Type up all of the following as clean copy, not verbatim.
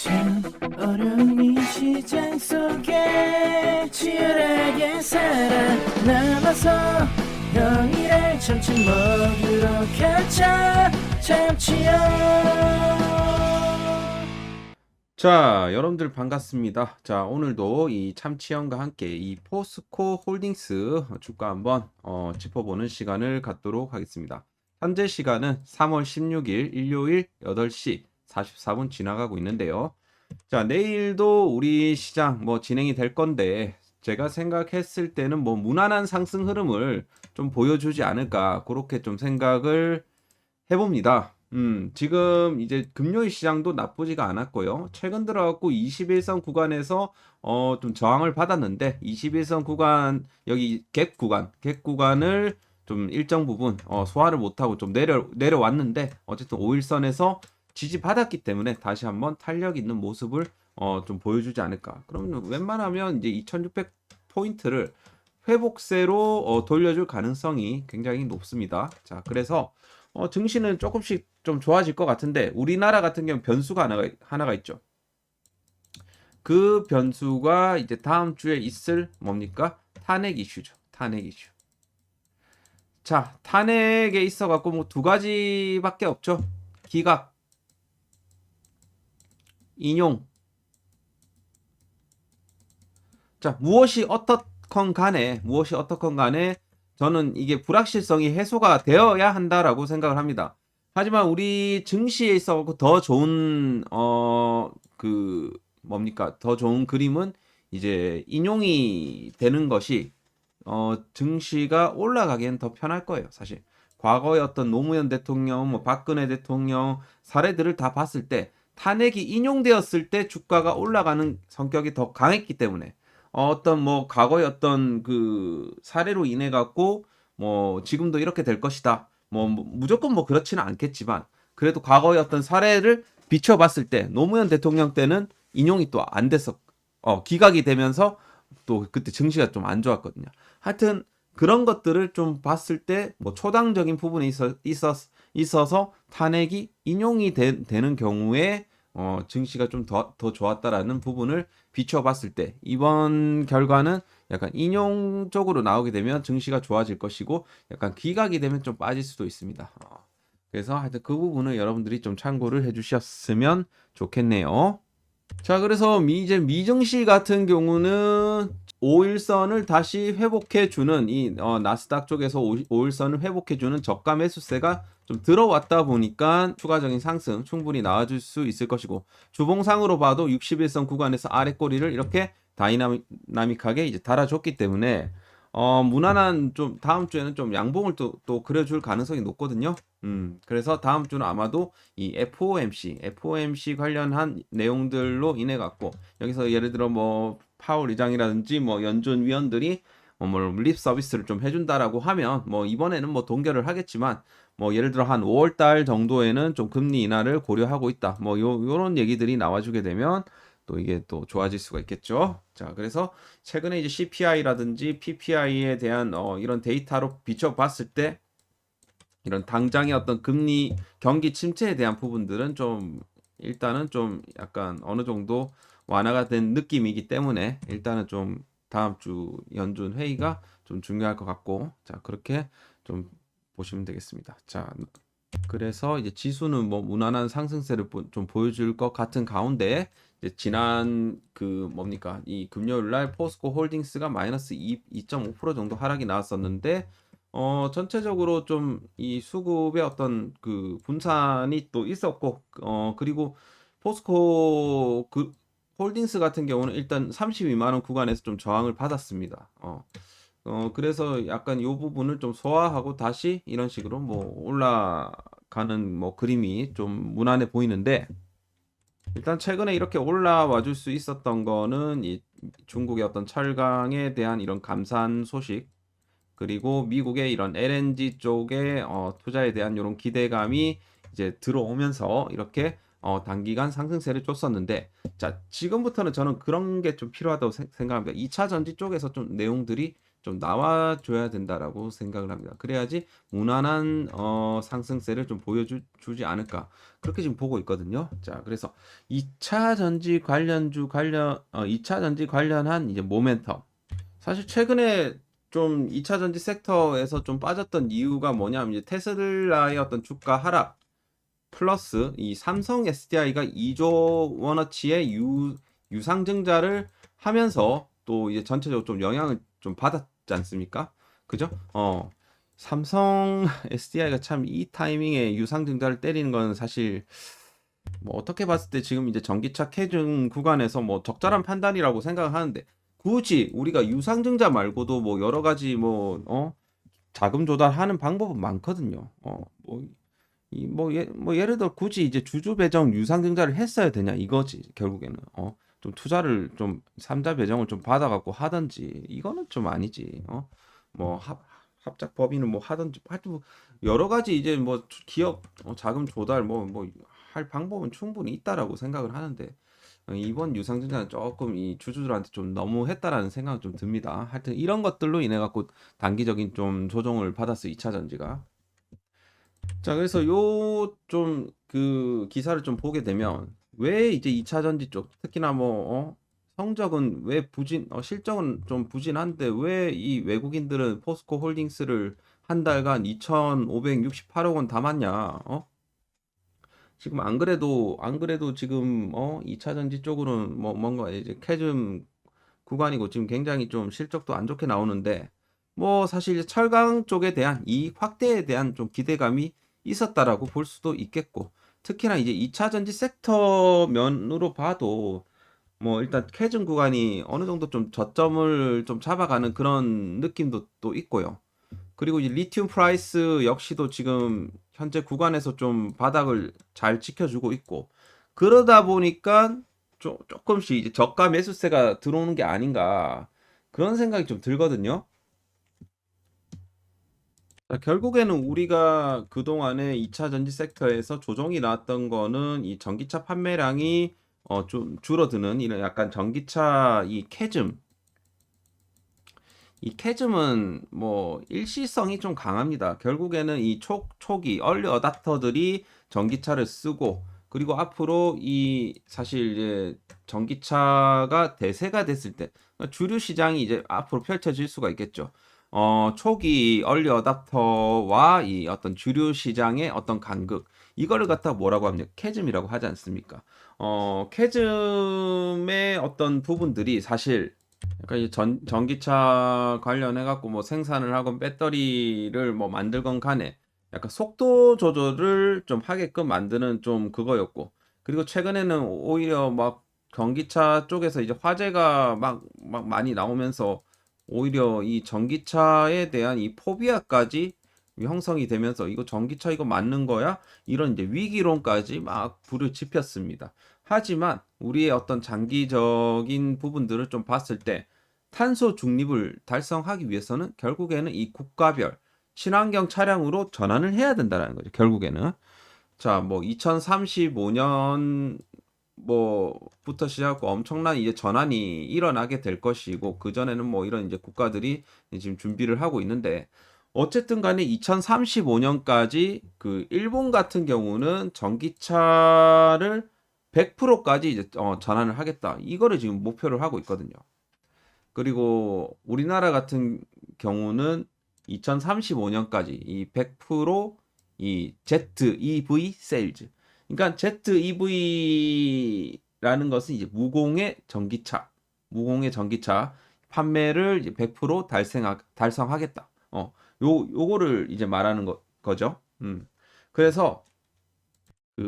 참 어려운 이 시장 속에 치열하게 살아남아서 너희를 참치 먹으러 가자 참치형. 자, 여러분들 반갑습니다. 자, 오늘도 이 참치형과 함께 이 포스코 홀딩스 주가 한번 짚어보는 시간을 갖도록 하겠습니다. 현재 시간은 3월 16일 일요일 8시 44분 지나가고 있는데요. 자, 내일도 우리 시장 진행이 될 건데 제가 생각했을 때는 무난한 상승 흐름을 좀 보여주지 않을까 그렇게 좀 생각을 해봅니다. 지금 이제 금요일 시장도 나쁘지가 않았고요. 최근 들어갖고 21선 구간에서 좀 저항을 받았는데 21선 구간 여기 갭 구간을 좀 일정 부분 소화를 못하고 좀 내려왔는데 어쨌든 5일선에서 지지받았기 때문에 다시 한번 탄력 있는 모습을 좀 보여주지 않을까. 그러면 웬만하면 이제 2600 포인트를 회복세로 돌려줄 가능성이 굉장히 높습니다. 자, 그래서 증시는 조금씩 좀 좋아질 것 같은데 우리나라 같은 경우 변수가 하나가 있죠. 그 변수가 이제 다음 주에 있을 뭡니까? 탄핵 이슈죠. 탄핵 이슈. 자, 탄핵에 있어 갖고 두 가지밖에 없죠. 기각, 인용. 자, 무엇이 어떻건 간에 저는 이게 불확실성이 해소가 되어야 한다라고 생각을 합니다. 하지만 우리 증시에 있어 더 좋은 더 좋은 그림은 이제 인용이 되는 것이 증시가 올라가기엔 더 편할 거예요, 사실. 과거의 어떤 노무현 대통령, 박근혜 대통령 사례들을 다 봤을 때 탄핵이 인용되었을 때 주가가 올라가는 성격이 더 강했기 때문에 어떤 과거의 어떤 그 사례로 인해 갖고 지금도 이렇게 될 것이다. 무조건 그렇지는 않겠지만 그래도 과거의 어떤 사례를 비춰봤을 때 노무현 대통령 때는 인용이 또 안 됐어. 기각이 되면서 또 그때 증시가 좀 안 좋았거든요. 하여튼 그런 것들을 좀 봤을 때 초당적인 부분이 있어서 탄핵이 인용이 되는 경우에 증시가 좀 더 좋았다라는 부분을 비춰봤을 때 이번 결과는 약간 인용 쪽으로 나오게 되면 증시가 좋아질 것이고 약간 기각이 되면 좀 빠질 수도 있습니다. 그래서 하여튼 그 부분을 여러분들이 좀 참고를 해주셨으면 좋겠네요. 자, 그래서 이제 미증시 같은 경우는 5일선을 다시 회복해주는 이 나스닥 쪽에서 5일선을 회복해주는 저가 매수세가 좀 들어왔다 보니까 추가적인 상승 충분히 나와줄 수 있을 것이고 주봉상으로 봐도 61선 구간에서 아래 꼬리를 이렇게 다이나믹하게 이제 달아줬기 때문에 무난한 좀 다음 주에는 좀 양봉을 또 그려줄 가능성이 높거든요. 그래서 다음 주는 아마도 이 FOMC 관련한 내용들로 인해 갖고 여기서 예를 들어 파월 의장이라든지 연준 위원들이 립 서비스를 좀 해준다라고 하면 이번에는 동결을 하겠지만 예를 들어 한 5월 달 정도에는 좀 금리 인하를 고려하고 있다. 요런 얘기들이 나와주게 되면 또 이게 또 좋아질 수가 있겠죠. 자, 그래서 최근에 이제 CPI라든지 PPI에 대한 이런 데이터로 비춰봤을 때 이런 당장의 어떤 금리 경기 침체에 대한 부분들은 좀 일단은 좀 약간 어느 정도 완화가 된 느낌이기 때문에 일단은 좀 다음 주 연준 회의가 좀 중요할 것 같고 자, 그렇게 좀 보시면 되겠습니다. 자, 그래서 이제 지수는 무난한 상승세를 좀 보여줄 것 같은 가운데 이제 지난 이 금요일 날 포스코 홀딩스가 마이너스 2.5% 정도 하락이 나왔었는데 전체적으로 좀 이 수급의 어떤 그 분산이 또 있었고 그리고 포스코 홀딩스 같은 경우는 일단 32만 원 구간에서 좀 저항을 받았습니다. 그래서 약간 이 부분을 좀 소화하고 다시 이런 식으로 올라가는 그림이 좀 무난해 보이는데 일단 최근에 이렇게 올라와 줄 수 있었던 거는 이 중국의 어떤 철강에 대한 이런 감산 소식 그리고 미국의 이런 LNG 쪽의 투자에 대한 이런 기대감이 이제 들어오면서 이렇게 단기간 상승세를 줬었는데, 자, 지금부터는 저는 그런 게 좀 필요하다고 생각합니다. 2차 전지 쪽에서 좀 내용들이 좀 나와줘야 된다라고 생각을 합니다. 그래야지 무난한 상승세를 좀 보여주지 않을까, 그렇게 지금 보고 있거든요. 자, 그래서 2차 전지 2차 전지 관련한 이제 모멘텀. 사실 최근에 좀 2차 전지 섹터에서 좀 빠졌던 이유가 뭐냐면, 이제 테슬라의 어떤 주가 하락 플러스 이 삼성 SDI가 2조 원어치의 유상증자를 하면서 또 이제 전체적으로 좀 영향을 좀 받았지 않습니까? 그죠? 삼성 SDI가 참 이 타이밍에 유상증자를 때리는 건 사실 뭐 어떻게 봤을 때 지금 이제 전기차 캐중 구간에서 뭐 적절한 판단이라고 생각을 하는데, 굳이 우리가 유상증자 말고도 뭐 여러 가지 자금 조달하는 방법은 많거든요. 뭐 예를 들어 굳이 이제 주주 배정 유상증자를 했어야 되냐 이거지 결국에는. 좀 투자를 좀 삼자 배정을 좀 받아갖고 하든지, 이거는 좀 아니지. 뭐 합작 법인을 뭐 하든지, 하여튼 뭐 여러 가지 이제 뭐 기업 자금 조달 뭐 할 방법은 충분히 있다라고 생각을 하는데, 이번 유상증자는 조금 이 주주들한테 좀 너무 했다라는 생각이 좀 듭니다. 하여튼 이런 것들로 인해 갖고 단기적인 좀 조정을 받았어 2차 전지가. 자, 그래서 요 좀 그 기사를 좀 보게 되면, 왜 이제 2차 전지 쪽 특히나 성적은 왜 실적은 좀 부진한데 왜 이 외국인들은 포스코 홀딩스를 한 달간 2,568억 원 담았냐? 지금 안 그래도 지금 2차 전지 쪽으로는 뭐 뭔가 이제 캐즘 구간이고 지금 굉장히 좀 실적도 안 좋게 나오는데, 뭐 사실 철강 쪽에 대한 이 확대에 대한 좀 기대감이 있었다라고 볼 수도 있겠고, 특히나 이제 2차 전지 섹터 면으로 봐도 뭐 일단 캐즘 구간이 어느 정도 좀 저점을 좀 잡아가는 그런 느낌도 또 있고요. 그리고 이제 리튬 프라이스 역시도 지금 현재 구간에서 좀 바닥을 잘 지켜주고 있고, 그러다 보니까 조금씩 이제 저가 매수세가 들어오는 게 아닌가, 그런 생각이 좀 들거든요. 자, 결국에는 우리가 그동안에 2차 전지 섹터에서 조정이 나왔던 거는 이 전기차 판매량이 좀 줄어드는 이런 약간 전기차 이 캐즘은 뭐 일시성이 좀 강합니다. 결국에는 이 초기 얼리 어답터들이 전기차를 쓰고, 그리고 앞으로 이 사실 이제 전기차가 대세가 됐을 때 주류 시장이 이제 앞으로 펼쳐질 수가 있겠죠. 초기 얼리 어답터와 이 어떤 주류 시장의 어떤 간극, 이거를 갖다 뭐라고 합니까? 캐즘이라고 하지 않습니까? 캐즘의 어떤 부분들이 사실 약간 이 전기차 관련해 갖고 뭐 생산을 하건 배터리를 뭐 만들건 간에 약간 속도 조절을 좀 하게끔 만드는 좀 그거였고, 그리고 최근에는 오히려 막 전기차 쪽에서 이제 화재가 막 많이 나오면서 오히려 이 전기차에 대한 이 포비아까지 형성이 되면서, 이거 전기차 이거 맞는 거야? 이런 이제 위기론까지 막 불을 지폈습니다. 하지만 우리의 어떤 장기적인 부분들을 좀 봤을 때, 탄소 중립을 달성하기 위해서는 결국에는 이 국가별 친환경 차량으로 전환을 해야 된다는 거죠. 결국에는. 자, 뭐 2035년 뭐부터 시작하고 엄청난 이제 전환이 일어나게 될 것이고, 그 전에는 뭐 이런 이제 국가들이 지금 준비를 하고 있는데, 어쨌든 간에 2035년까지 그 일본 같은 경우는 전기차를 100%까지 이제 전환을 하겠다, 이거를 지금 목표를 하고 있거든요. 그리고 우리나라 같은 경우는 2035년까지 이 100%이 ZEV 세일즈. 그러니까 ZEV라는 것은 이제 무공해 전기차 판매를 이제 100% 달성하겠다. 요거를 이제 말하는 거죠. 그래서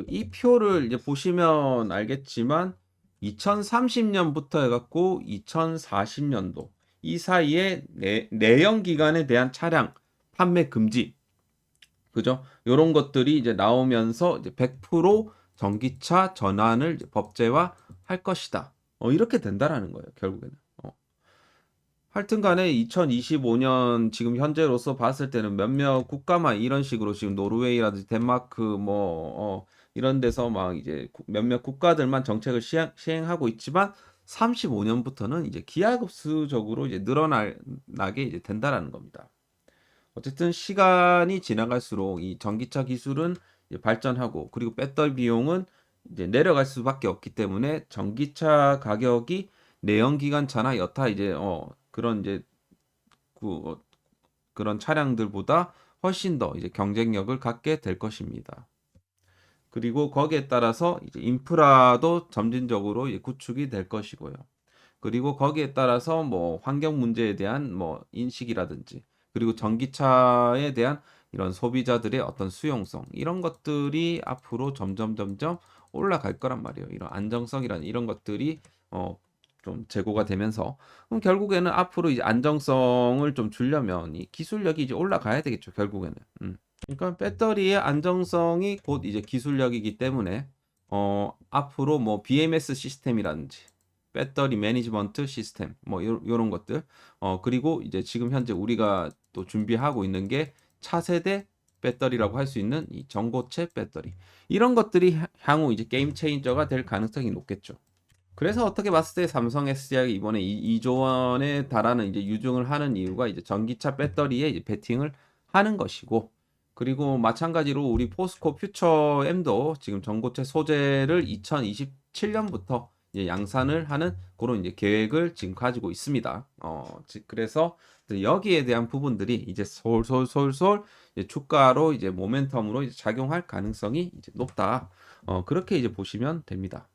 이 표를 이제 보시면 알겠지만, 2030년부터 해갖고 2040년도 이 사이에 내연 기관에 대한 차량 판매 금지, 그죠? 요런 것들이 이제 나오면서 이제 100% 전기차 전환을 이제 법제화 할 것이다. 이렇게 된다라는 거예요, 결국에는. 하여튼 간에 2025년 지금 현재로서 봤을 때는 몇몇 국가만 이런 식으로 지금 노르웨이라든지 덴마크 이런 데서 막 이제 몇몇 국가들만 정책을 시행하고 있지만 35년부터는 이제 기하급수적으로 이제 늘어나게 이제 된다라는 겁니다. 어쨌든 시간이 지나갈수록 이 전기차 기술은 이제 발전하고 그리고 배터리 비용은 이제 내려갈 수밖에 없기 때문에 전기차 가격이 내연기관차나 여타 이제 그런 이제 그, 그런 차량들보다 훨씬 더 이제 경쟁력을 갖게 될 것입니다. 그리고 거기에 따라서 이제 인프라도 점진적으로 이제 구축이 될 것이고요. 그리고 거기에 따라서 뭐 환경 문제에 대한 뭐 인식이라든지 그리고 전기차에 대한 이런 소비자들의 어떤 수용성 이런 것들이 앞으로 점점 올라갈 거란 말이에요. 이런 안정성이라는 이런 것들이 좀 제고가 되면서 그럼 결국에는 앞으로 이제 안정성을 좀 주려면 이 기술력이 이제 올라가야 되겠죠. 결국에는. 그러니까 배터리의 안정성이 곧 이제 기술력이기 때문에 앞으로 뭐 BMS 시스템이라든지 배터리 매니지먼트 시스템 뭐 요런 것들 그리고 이제 지금 현재 우리가 또 준비하고 있는 게 차세대 배터리라고 할 수 있는 이 전고체 배터리 이런 것들이 향후 이제 게임 체인저가 될 가능성이 높겠죠. 그래서 어떻게 봤을 때 삼성 SDI가 이번에 2조 원에 달하는 이제 유증을 하는 이유가 이제 전기차 배터리에 이제 베팅을 하는 것이고 그리고 마찬가지로 우리 포스코 퓨처 M도 지금 전고체 소재를 2027년부터 이제 양산을 하는 그런 이제 계획을 지금 가지고 있습니다. 그래서 여기에 대한 부분들이 이제 솔솔솔솔 이제 주가로 이제 모멘텀으로 이제 작용할 가능성이 이제 높다. 그렇게 이제 보시면 됩니다.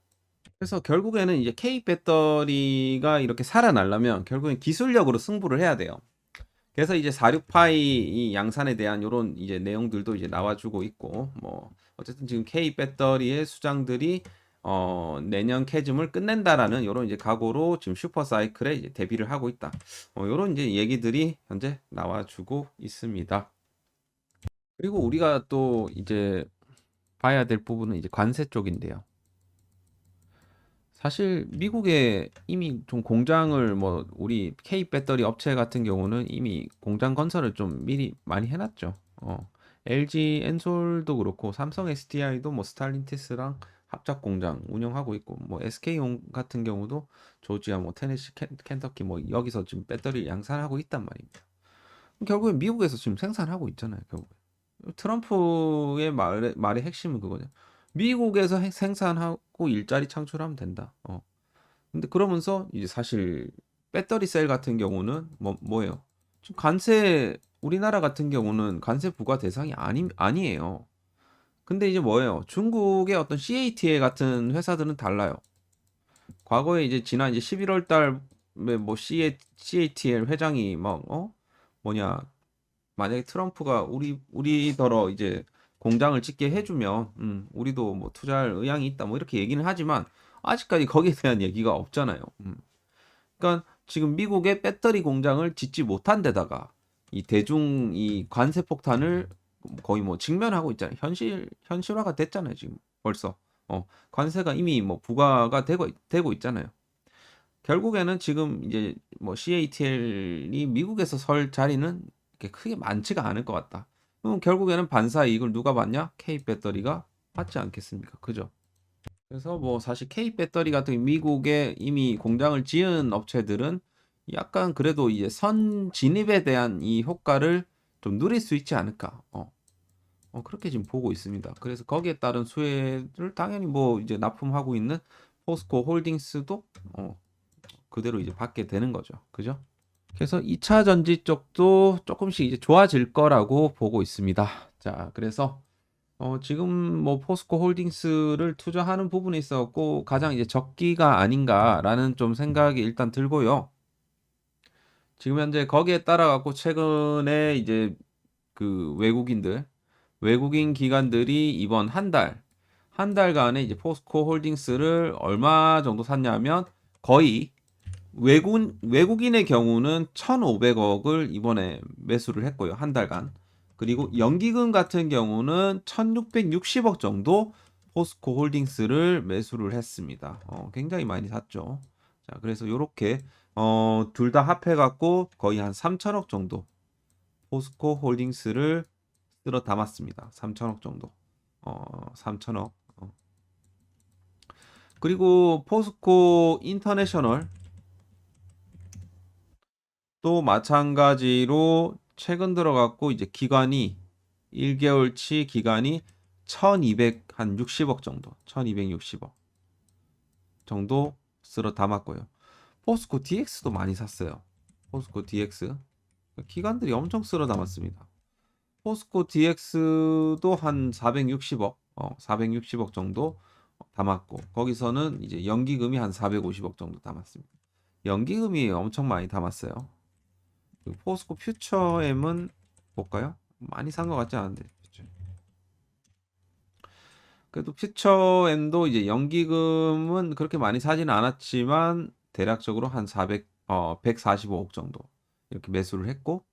그래서 결국에는 이제 K 배터리가 이렇게 살아나려면 결국엔 기술력으로 승부를 해야 돼요. 그래서 이제 46파이 이 양산에 대한 이런 이제 내용들도 이제 나와주고 있고 뭐 어쨌든 지금 K 배터리의 수장들이 내년 캐즘을 끝낸다라는 이런 이제 각오로 지금 슈퍼 사이클에 이제 대비를 하고 있다. 이런 이제 얘기들이 현재 나와주고 있습니다. 그리고 우리가 또 이제 봐야 될 부분은 이제 관세 쪽인데요. 사실 미국에 이미 좀 공장을 뭐 우리 K 배터리 업체 같은 경우는 이미 공장 건설을 좀 미리 많이 해놨죠. LG 엔솔도 그렇고 삼성 SDI도 뭐 스탈린티스랑 합작 공장 운영하고 있고 뭐 SK온 같은 경우도 조지아 뭐 테네시 켄터키 뭐 여기서 지금 배터리 양산하고 있단 말입니다. 결국엔 미국에서 지금 생산하고 있잖아요. 결국 트럼프의 말의 핵심은 그거죠. 미국에서 생산하고 일자리 창출하면 된다. 근데 그러면서 이제 사실 배터리 셀 같은 경우는 뭐예요? 지금 관세 우리나라 같은 경우는 관세 부과 대상이 아니에요. 근데 이제 뭐예요? 중국의 어떤 CATL 같은 회사들은 달라요. 과거에 이제 지난 이제 11월 달에 뭐 CATL 회장이 막 뭐냐 만약에 트럼프가 우리더러 이제 공장을 짓게 해주면 우리도 뭐 투자할 의향이 있다 뭐 이렇게 얘기는 하지만 아직까지 거기에 대한 얘기가 없잖아요. 그러니까 지금 미국의 배터리 공장을 짓지 못한 데다가 이 대중 이 관세 폭탄을 거의 뭐 직면하고 있잖아요. 현실화가 됐잖아요. 지금 벌써 관세가 이미 뭐 부과가 되고 있잖아요. 결국에는 지금 이제 뭐 CATL이 미국에서 설 자리는 이렇게 크게 많지가 않을 것 같다. 그럼 결국에는 반사 이익을 누가 받냐? K 배터리가 받지 않겠습니까? 그죠? 그래서 뭐 사실 K 배터리 같은 미국에 이미 공장을 지은 업체들은 약간 그래도 이제 선 진입에 대한 이 효과를 좀 누릴 수 있지 않을까? 그렇게 지금 보고 있습니다. 그래서 거기에 따른 수혜를 당연히 뭐 이제 납품하고 있는 포스코 홀딩스도 그대로 이제 받게 되는 거죠. 그죠? 그래서 2차 전지 쪽도 조금씩 이제 좋아질 거라고 보고 있습니다. 자, 그래서 지금 뭐 포스코 홀딩스를 투자하는 부분에 있었고 가장 이제 적기가 아닌가라는 좀 생각이 일단 들고요. 지금 현재 거기에 따라 갖고 최근에 이제 그 외국인 기관들이 이번 한 달간에 이제 포스코 홀딩스를 얼마 정도 샀냐면 거의 외국인의 경우는 1,500억을 이번에 매수를 했고요. 한 달간. 그리고 연기금 같은 경우는 1,660억 정도 포스코 홀딩스를 매수를 했습니다. 굉장히 많이 샀죠. 자, 그래서 요렇게 둘 다 합해 갖고 거의 한 3천억 정도 포스코 홀딩스를 쓸어 담았습니다. 3천억 정도. 3천억. 그리고 포스코 인터내셔널 또 마찬가지로 최근 들어갔고 이제 기간이 1개월치 기간이 1260억 정도, 1260억 정도 쓸어 담았고요. 포스코 DX도 많이 샀어요. 포스코 DX 기관들이 엄청 쓸어 담았습니다. 포스코 DX도 한 460억, 460억 정도 담았고 거기서는 이제 연기금이 한 450억 정도 담았습니다. 연기금이 엄청 많이 담았어요. 그리고 포스코 퓨처엠은 볼까요? 많이 산 것 같지 않은데. 그래도 퓨처엠도 이제 연기금은 그렇게 많이 사지는 않았지만 대략적으로 한 145억 정도 이렇게 매수를 했고,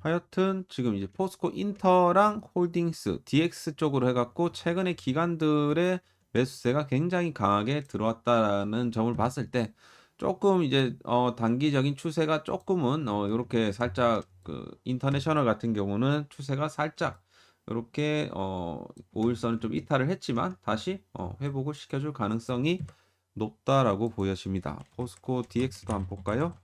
하여튼 지금 이제 포스코 인터랑 홀딩스, DX 쪽으로 해갖고 최근에 기관들의 매수세가 굉장히 강하게 들어왔다라는 점을 봤을 때 조금 이제 단기적인 추세가 조금은 이렇게 살짝 그 인터내셔널 같은 경우는 추세가 살짝 이렇게 5일선을 좀 이탈을 했지만 다시 회복을 시켜줄 가능성이 높다라고 보여집니다. 포스코 DX도 한번 볼까요?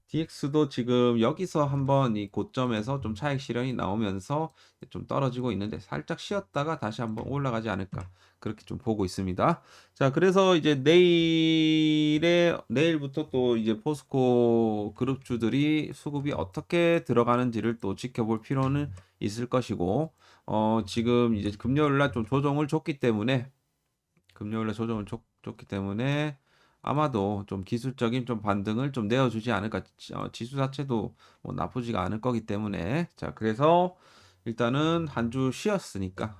DX도 지금 여기서 한번 이 고점에서 좀 차익 실현이 나오면서 좀 떨어지고 있는데 살짝 쉬었다가 다시 한번 올라가지 않을까 그렇게 좀 보고 있습니다. 자, 그래서 이제 내일부터 또 이제 포스코 그룹주들이 수급이 어떻게 들어가는지를 또 지켜볼 필요는 있을 것이고, 지금 이제 금요일 날 좀 조정을 줬기 때문에 줬기 때문에 아마도 좀 기술적인 좀 반등을 좀 내어주지 않을까. 지수 자체도 뭐 나쁘지가 않을 거기 때문에. 자, 그래서 일단은 한 주 쉬었으니까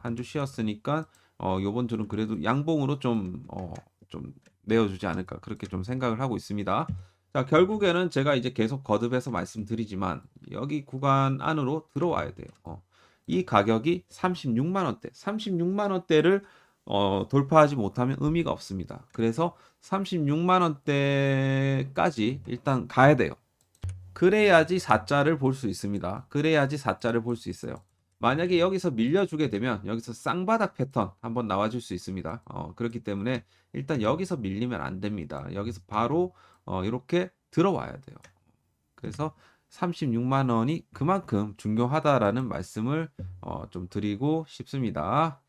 요번 주는 그래도 양봉으로 좀 내어주지 않을까 그렇게 좀 생각을 하고 있습니다. 자, 결국에는 제가 이제 계속 거듭해서 말씀드리지만 여기 구간 안으로 들어와야 돼요. 이 가격이 36만 원대, 36만 원대를 돌파하지 못하면 의미가 없습니다. 그래서 36만 원대까지 일단 가야 돼요. 그래야지 4자를 볼 수 있습니다. 그래야지 4자를 볼 수 있어요. 만약에 여기서 밀려주게 되면 여기서 쌍바닥 패턴 한번 나와줄 수 있습니다. 그렇기 때문에 일단 여기서 밀리면 안 됩니다. 여기서 바로 이렇게 들어와야 돼요. 그래서 36만 원이 그만큼 중요하다라는 말씀을 좀 드리고 싶습니다.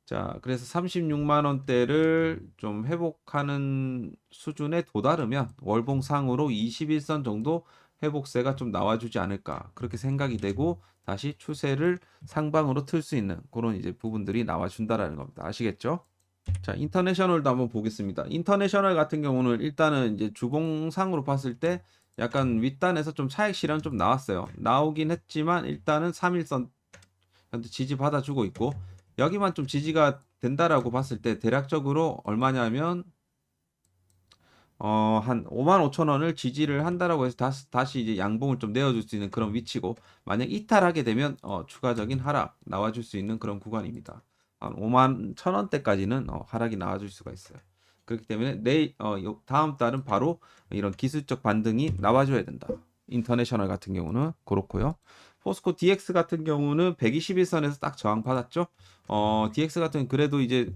자, 그래서 36만 원대를 좀 회복하는 수준에 도달하면 월봉상으로 21선 정도 회복세가 좀 나와주지 않을까 그렇게 생각이 되고 다시 추세를 상방으로 틀 수 있는 그런 이제 부분들이 나와준다라는 겁니다. 아시겠죠? 자, 인터내셔널도 한번 보겠습니다. 인터내셔널 같은 경우는 일단은 이제 주봉상으로 봤을 때 약간 윗단에서 좀 차익 실현 좀 나왔어요. 나오긴 했지만 일단은 3일선 현재 지지 받아주고 있고 여기만 좀 지지가 된다라고 봤을 때 대략적으로 얼마냐면 한 5만 5천 원을 지지를 한다라고 해서 다시 이제 양봉을 좀 내어줄 수 있는 그런 위치고 만약 이탈하게 되면 추가적인 하락 나와줄 수 있는 그런 구간입니다. 한 5만 1천 원대까지는 하락이 나와줄 수가 있어요. 그렇기 때문에 내일 다음 달은 바로 이런 기술적 반등이 나와줘야 된다. 인터내셔널 같은 경우는 그렇고요. 포스코 DX 같은 경우는 121선에서 딱 저항 받았죠. DX 같은 경우는 그래도 이제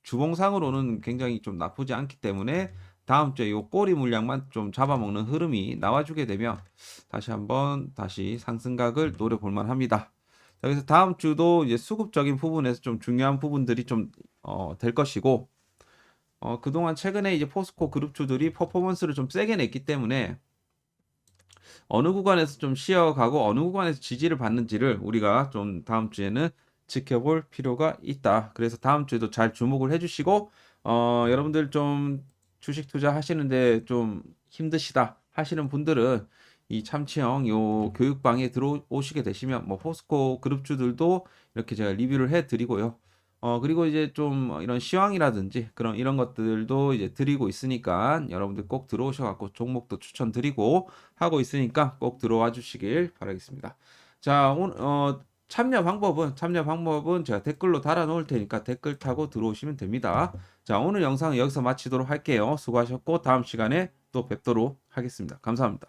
주봉상으로는 굉장히 좀 나쁘지 않기 때문에 다음 주에 이 꼬리 물량만 좀 잡아먹는 흐름이 나와주게 되면 다시 상승각을 노려볼 만합니다. 그래서 다음 주도 이제 수급적인 부분에서 좀 중요한 부분들이 좀 될 것이고 그동안 최근에 이제 포스코 그룹주들이 퍼포먼스를 좀 세게 냈기 때문에 어느 구간에서 좀 쉬어가고 어느 구간에서 지지를 받는지를 우리가 좀 다음 주에는 지켜볼 필요가 있다. 그래서 다음 주에도 잘 주목을 해주시고 여러분들 좀 주식 투자 하시는데 좀 힘드시다 하시는 분들은 이 참치형 요 교육방에 들어오시게 되시면 뭐 포스코 그룹주들도 이렇게 제가 리뷰를 해드리고요. 그리고 이제 좀 이런 시황이라든지 이런 것들도 이제 드리고 있으니까 여러분들 꼭 들어오셔갖고 종목도 추천드리고 하고 있으니까 꼭 들어와 주시길 바라겠습니다. 자, 오늘 참여 방법은 제가 댓글로 달아 놓을 테니까 댓글 타고 들어오시면 됩니다. 자, 오늘 영상은 여기서 마치도록 할게요. 수고하셨고 다음 시간에 또 뵙도록 하겠습니다. 감사합니다.